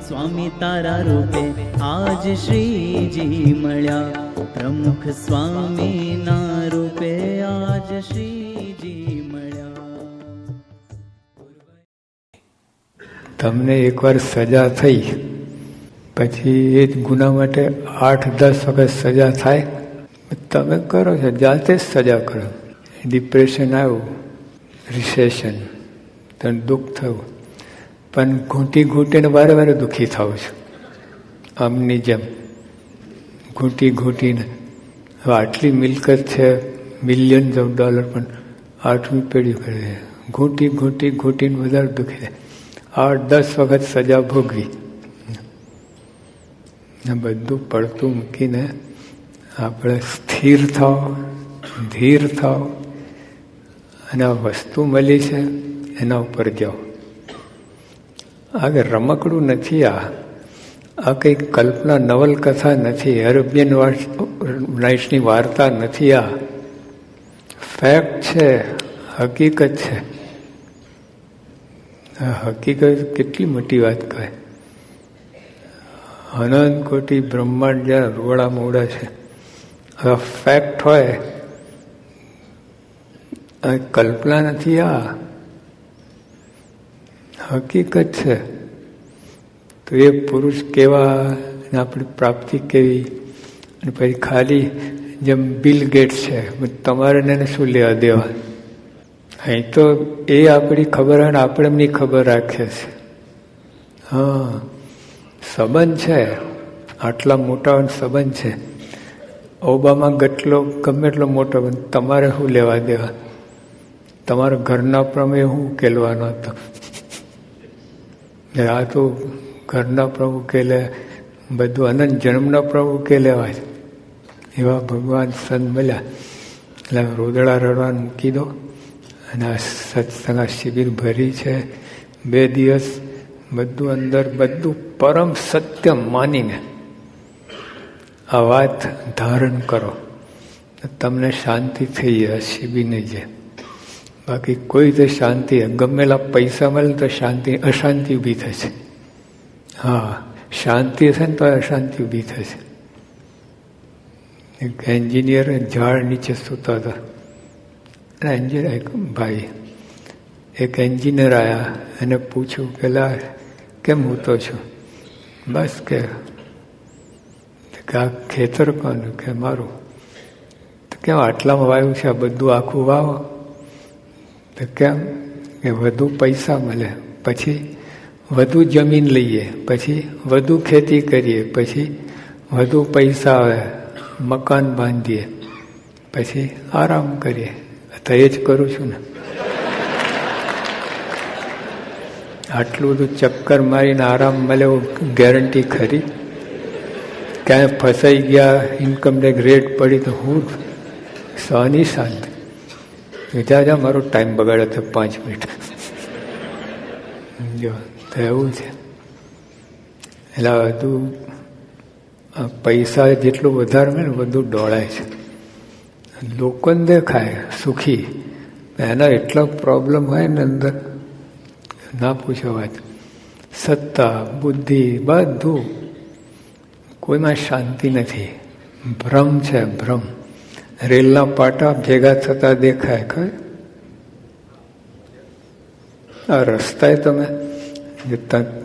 સ્વામી તારા રૂપે આજ શ્રીજી મળ્યા, પ્રમુખ સ્વામીના રૂપે આજ શ્રીજી મળ્યા. તમને એકવાર સજા થઈ પછી એ જ ગુના માટે 8-10 વખત સજા થાય. તમે કરો છો જાતે જ સજા કરો. ડિપ્રેશન આવ્યું, રિસેશન, તને દુઃખ થયું, પણ ઘૂંટી ઘૂંટીને વારે વારે દુઃખી થાવ છું. આમની જેમ ઘૂંટી ઘૂંટીને. હવે આટલી મિલકત છે, મિલિયન્સ ઓફ ડોલર, પણ 8મી પેઢી કરે ઘૂંટી ઘૂંટી ઘૂંટીને વધારે દુઃખી થાય. 8-10 વખત સજા ભોગવી. બધું પડતું મૂકીને આપણે સ્થિર થાવ, ધીર થાવ, અને આ વસ્તુ મળી છે એના ઉપર જાઓ. આ રમકડું નથી. આ કંઈ કલ્પના નવલકથા નથી, અરેબિયન નાઇટ્સની વાર્તા નથી. આ ફેક્ટ છે, હકીકત છે. હકીકત કેટલી મોટી વાત કહે. અનંત કોટી બ્રહ્માંડ જ્યાં રોડા મોડા છે. હવે ફેક્ટ હોય, કલ્પના નથી. આ હકીકત છે. તો એ પુરુષ કેવા, આપણી પ્રાપ્તિ કેવી, અને પછી ખાલી જેમ બિલ ગેટ્સ છે, તમારે એને શું લેવા દેવા. અહીં તો એ આપણી ખબર હોય ને આપણે એમની ખબર રાખીએ છીએ. હા, સંબંધ છે, આટલા મોટા સંબંધ છે. ઓબામા ગટલો ગમે એટલો મોટો, તમારે શું લેવા દેવા. તમારા ઘરના પ્રમેય શું ઉકેલવાનો હતો. આ તો ઘરના પ્રભુ ઉકેલે, બધું અનંત જન્મના પ્રભુ ઉકેલેવા છે. એવા ભગવાન સંત મળ્યા એટલે રોદડા રડવાનું મૂકી દો. અને આ સત્સંગ શિબિર ભરી છે 2 દિવસ. બધું અંદર, બધું પરમ સત્ય માનીને આ વાત ધારણ કરો, તમને શાંતિ થઈ જાય શિબિરની જે. બાકી કોઈ તો શાંતિ, ગમેલા પૈસા મળે તો શાંતિ, અશાંતિ ઊભી થશે. હા, શાંતિ હશે ને તો અશાંતિ ઊભી થશે. એક એન્જિનિયર ઝાડ નીચે સૂતા હતા. એન્જિનિયર ભાઈ, એક એન્જિનિયર આવ્યા, એને પૂછ્યું કે લા કેમ હૂતો છું. બસ કે આ ખેતર કોનું, કે મારું. તો કેમ આટલામાં વાવ્યું છે, આ બધું આખું વાવો. તો કેમ, કે વધુ પૈસા મળે, પછી વધુ જમીન લઈએ, પછી વધુ ખેતી કરીએ, પછી વધુ પૈસા આવે, મકાન બાંધીએ, પછી આરામ કરીએ. તો એ જ કરું છું ને. આટલું બધું ચક્કર મારીને આરામ મળે એવું ગેરંટી ખરી? ક્યાંય ફસાઈ ગયા, ઇન્કમ ટેક્સ રેટ પડી તો હું સહની શાંતિ. જા મારો ટાઈમ બગાડે તો 5 મિનિટ. જો તો એવું છે. એટલે બધું પૈસા જેટલું વધારે મળે ને બધું દોડાય છે. લોકોને દેખાય સુખી, એના એટલો પ્રોબ્લેમ હોય ને અંદર, ના પૂછો વાત. સત્તા, બુદ્ધિ, બધું, કોઈમાં શાંતિ નથી. ભ્રમ છે, ભ્રમ. રેલના પાટા ભેગા થતા દેખાય ખરે. આ રસ્તાએ તમે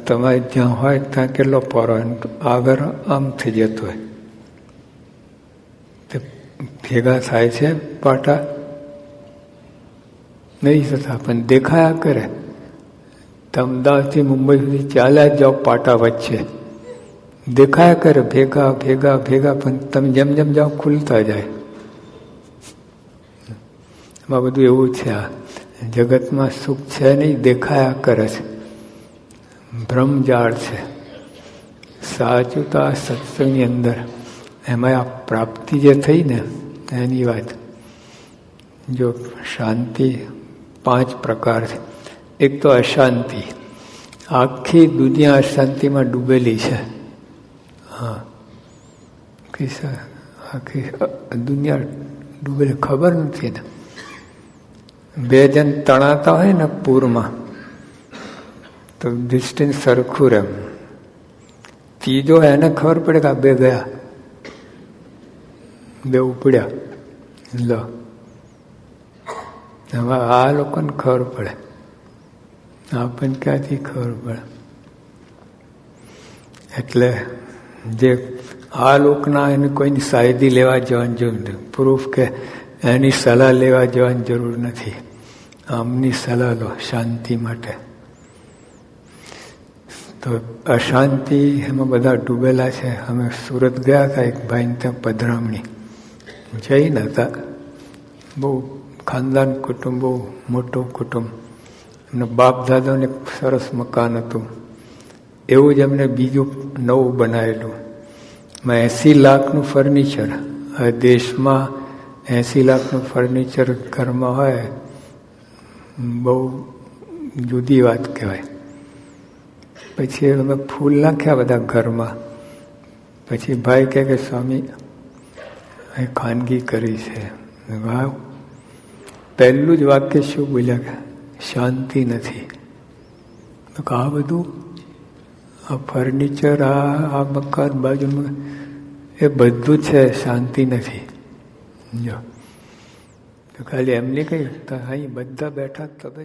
તમારે જ્યાં હોય ત્યાં કેટલો પોરો, આગળ આમ થઈ જતો હોય. ભેગા થાય છે પાટા? નહીં થતા, પણ દેખાયા કરે. અમદાવાદથી મુંબઈ સુધી ચાલ્યા જ જાઓ પાટા વચ્ચે, દેખાયા કરે ભેગા ભેગા ભેગા, પણ તમે જેમ જેમ જાઓ ખુલતા જાય. એમાં બધું એવું છે. આ જગતમાં સુખ છે નહીં, દેખાયા કરે છે, ભ્રમજાળ છે. સાચું તો આ સત્સંગની અંદર, એમાં આ પ્રાપ્તિ જે થઈ ને એની વાત. જો શાંતિ 5 પ્રકાર છે. એક તો અશાંતિ. આખી દુનિયા અશાંતિમાં ડૂબેલી છે. હા, આખી દુનિયા ડૂબેલી, ખબર નથી ને. 2 જણ તણાતા હોય ને પૂરમાં, તો ડિસ્ટન્સ સરખું રહે. ત્રીજો એને ખબર પડે કે આ બે ગયા, બે ઉપડ્યા. લો હવે આ લોકોને ખબર પડે, આપણને ક્યાંથી ખબર પડે? એટલે જે આ લોકના એને કોઈની સાયદી લેવા જવાની જરૂર નથી, પ્રૂફ કે એની સલાહ લેવા જવાની જરૂર નથી. આમની સલાહ લો શાંતિ માટે. તો અશાંતિ એમાં બધા ડૂબેલા છે. અમે સુરત ગયા હતા, એક ભાઈને ત્યાં પધરામણી જઈને હતા. બહુ ખાનદાન કુટુંબ, બહુ મોટું કુટુંબ. એમના બાપ દાદાને સરસ મકાન હતું. એવું જ એમને બીજું નવું બનાવેલું. 80 લાખનું ફર્નિચર. આ દેશમાં 80 લાખનું ફર્નિચર ઘરમાં હોય બહુ જુદી વાત કહેવાય. પછી અમે ફૂલ નાખ્યા બધા ઘરમાં. પછી ભાઈ કહે કે સ્વામી એ ખાનગી કરી છે. વાહ! પહેલું જ વાક્ય શું બોલ્યા કે શાંતિ નથી. આ બધું આ ફર્નિચર, આ મકાન બાજુમાં, એ બધું છે, શાંતિ નથી. જો તો ખાલી એમને કહ્યું તો અહીં બધા બેઠા તમે